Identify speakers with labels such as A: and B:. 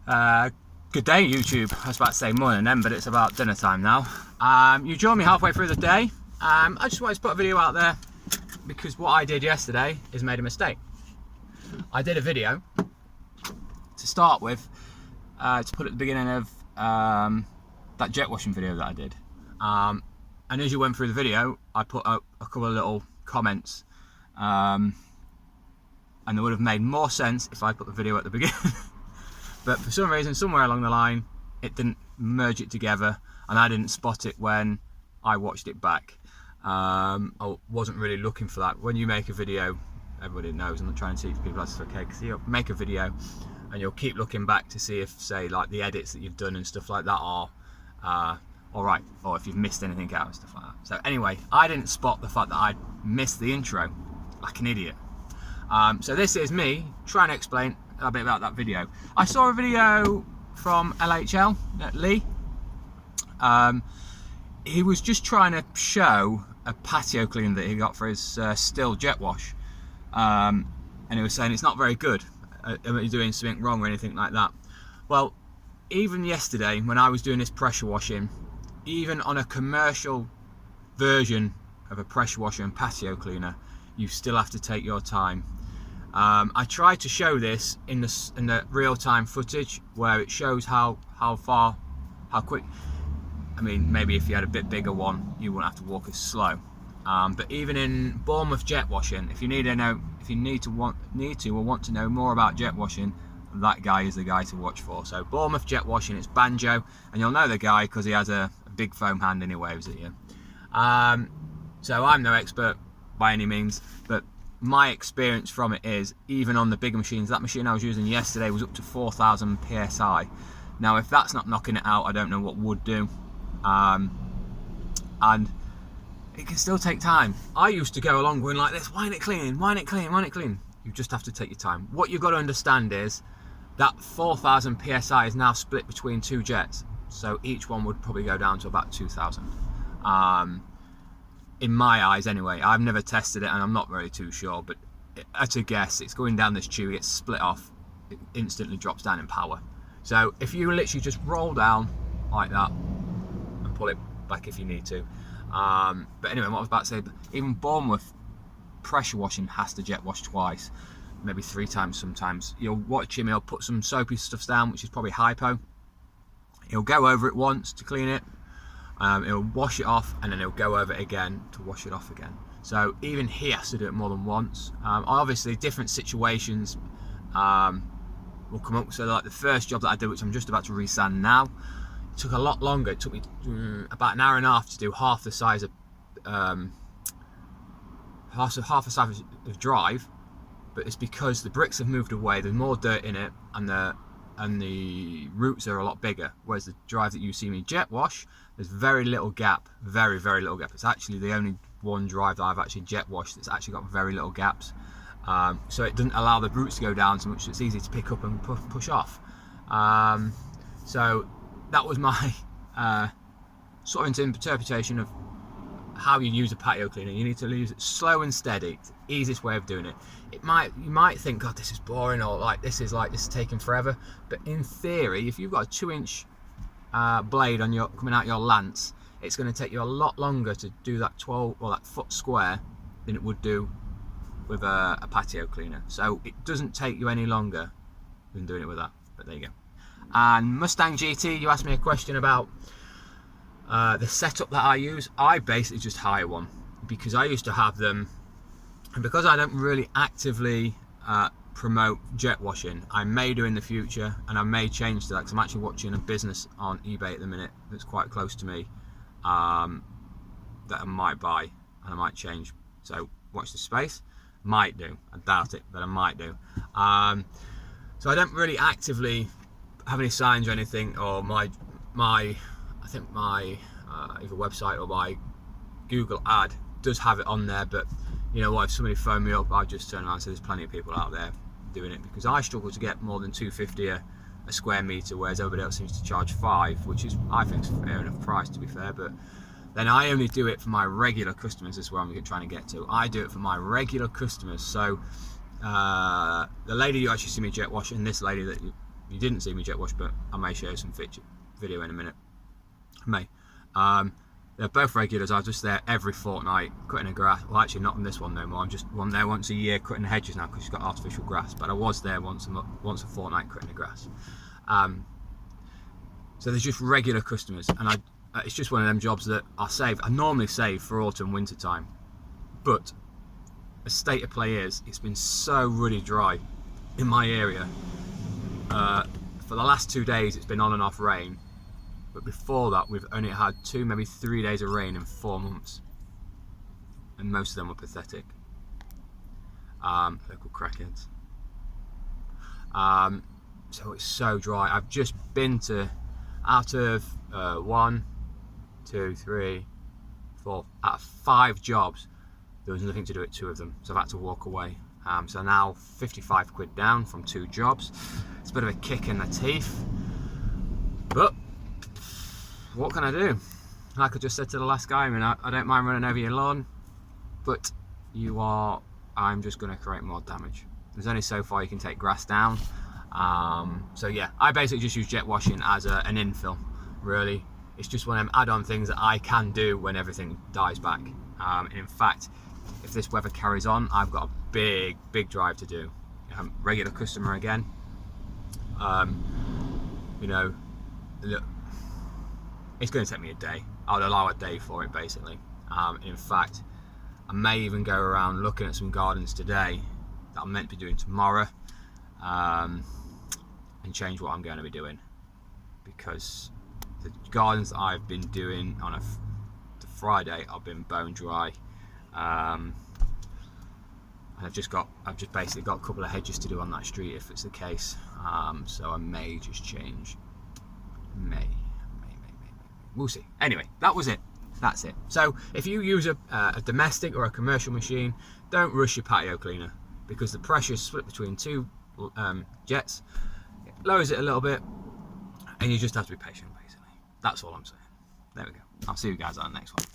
A: Good day, YouTube. I was about to say morning then, but it's about dinner time now. You joined me halfway through the day. I just wanted to put a video out there because what I did yesterday is made a mistake. I did a video to start with, to put at the beginning of that jet washing video that I did. And as you went through the video, I put out a couple of little comments, and it would have made more sense if I put the video at the beginning. But for some reason, somewhere along the line, it didn't merge it together, and I didn't spot it when I watched it back. I wasn't really looking for that. When you make a video, everybody knows, I'm not trying to teach people that's okay, because you'll make a video and you'll keep looking back to see if, say, like the edits that you've done and stuff like that are alright, or if you've missed anything out and stuff like that. So anyway, I didn't spot the fact that I'd missed the intro like an idiot. So this is me trying to explain a bit about that video. I saw a video from LHL, Lee. He was just trying to show a patio cleaner that he got for his still jet wash, and he was saying it's not very good. Am I doing something wrong or anything like that? Well, even yesterday when I was doing this pressure washing, even on a commercial version of a pressure washer and patio cleaner, you still have to take your time. I tried to show this in the real-time footage where it shows how quick. I mean, maybe if you had a bit bigger one, you wouldn't have to walk as slow. But even in Bournemouth jet washing, if you need to want to know more about jet washing, that guy is the guy to watch for. So Bournemouth jet washing, it's Banjo, and you'll know the guy because he has a big foam hand and he waves at you. So I'm no expert by any means, but my experience from it is, even on the bigger machines, that machine I was using yesterday was up to 4,000 psi. Now if that's not knocking it out, I don't know what would do. And it can still take time. I used to go along going like this, why ain't it clean, why ain't it clean, why ain't it clean? You just have to take your time. What you've got to understand is that 4,000 psi is now split between two jets, so each one would probably go down to about 2,000. In my eyes anyway. I've never tested it and I'm not really too sure, but at a guess, it's going down this tube, it gets split off, it instantly drops down in power. So if you literally just roll down like that and pull it back if you need to. But anyway, what I was about to say, even Bournemouth pressure washing has to jet wash twice, maybe 3 times sometimes. You'll watch him, he'll put some soapy stuff down, which is probably hypo. He'll go over it once to clean it. He'll wash it off and then he'll go over it again to wash it off again. So even he has to do it more than once. Obviously different situations will come up. So like the first job that I did, which I'm just about to resand now, it took a lot longer. It took me about an hour and a half to do half the size of drive, but it's because the bricks have moved away, there's more dirt in it, and the roots are a lot bigger. Whereas the drive that you see me jet wash, there's very little gap, very little gap. It's actually the only one drive that I've actually jet washed that's actually got very little gaps. So it doesn't allow the roots to go down so much, so it's easy to pick up and push off. So that was my sort of interpretation of how you use a patio cleaner. You need to use it slow and steady. It's the easiest way of doing it. You might think, God, this is boring, or like this is taking forever. But in theory, if you've got a 2-inch blade on coming out your lance, it's going to take you a lot longer to do that 12 or that foot square than it would do with a patio cleaner. So it doesn't take you any longer than doing it with that. But there you go. And Mustang GT, you asked me a question about the setup that I use. I basically just hire one because I used to have them, and because I don't really actively promote jet washing, I may do in the future, and I may change to that because I'm actually watching a business on eBay at the minute that's quite close to me, that I might buy and I might change. So watch the space. Might do. I doubt it, but I might do. So I don't really actively have any signs or anything, or my I think my either website or my Google ad does have it on there, but you know what, if somebody phoned me up, I'd just turn around and say there's plenty of people out there doing it, because I struggle to get more than $2.50 a square metre, whereas everybody else seems to charge $5, which is, I think, is a fair enough price, to be fair. But then I only do it for my regular customers. This is where I'm trying to get to. I do it for my regular customers. So the lady you actually see me jet wash, and this lady that You didn't see me jet wash, but I may show you some video in a minute. I may. They're both regulars. I was just there every fortnight cutting the grass. Well, actually not on this one no more. I'm just one there once a year cutting the hedges now because she's got artificial grass. But I was there once a fortnight cutting the grass. So there's just regular customers, and it's just one of them jobs that I normally save for autumn, winter time. But the state of play is, it's been so really dry in my area. For the last 2 days, it's been on and off rain. But before that, we've only had 2, maybe 3 days of rain in 4 months. And most of them were pathetic. Local crackheads. So it's so dry. I've just been to, out of 1, 2, 3, 4, out of 5 jobs, there was nothing to do at 2 of them. So I've had to walk away. So now 55 quid down from 2 jobs. It's a bit of a kick in the teeth. But what can I do? Like I just said to the last guy, I mean, I don't mind running over your lawn, but I'm just going to create more damage. There's only so far you can take grass down. So yeah, I basically just use jet washing as an infill, really. It's just one of them add-on things that I can do when everything dies back. And in fact, if this weather carries on, I've got a big drive to do. Regular customer again. You know, look, it's going to take me a day. I'll allow a day for it, basically. In fact, I may even go around looking at some gardens today that I'm meant to be doing tomorrow, and change what I'm going to be doing, because the gardens that I've been doing on the Friday have been bone dry. And I've just basically got a couple of hedges to do on that street if it's the case. So I may just change. May. We'll see. Anyway, that was it. That's it. So if you use a domestic or a commercial machine, don't rush your patio cleaner, because the pressure is split between 2 jets. It lowers it a little bit, and you just have to be patient, basically. That's all I'm saying. There we go. I'll see you guys on the next one.